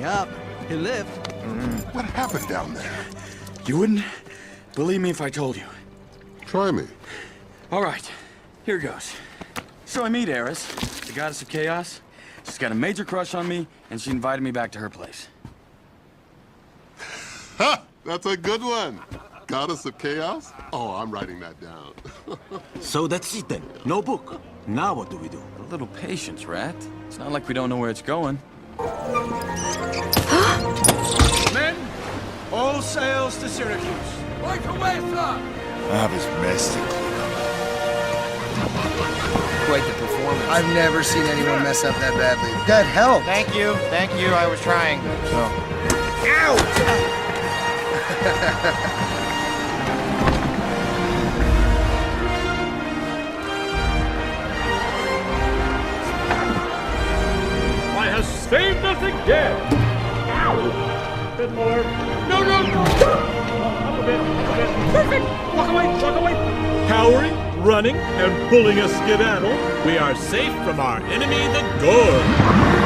Yup, he lived. What happened down there? You wouldn't believe me if I told you. Try me. All right, here goes. So I meet Eris, the goddess of chaos. She's got a major crush on me, and she invited me back to her place. Ha! That's a good one. Goddess of Chaos? Oh, I'm writing that down. So that's it then. No book. Now what do we do? A little patience, Rat. It's not like we don't know where it's going. Men, all sails to Syracuse. Right away, sir! Avis messy. Quite the performance. I've never seen anyone mess up that badly. That helped. Thank you, I was trying, so... I have saved us again! Ow! A bit more. No, no, no! Up a bit. Perfect! Walk away! Cowering, running, and pulling a skedaddle, we are safe from our enemy, the Gorg.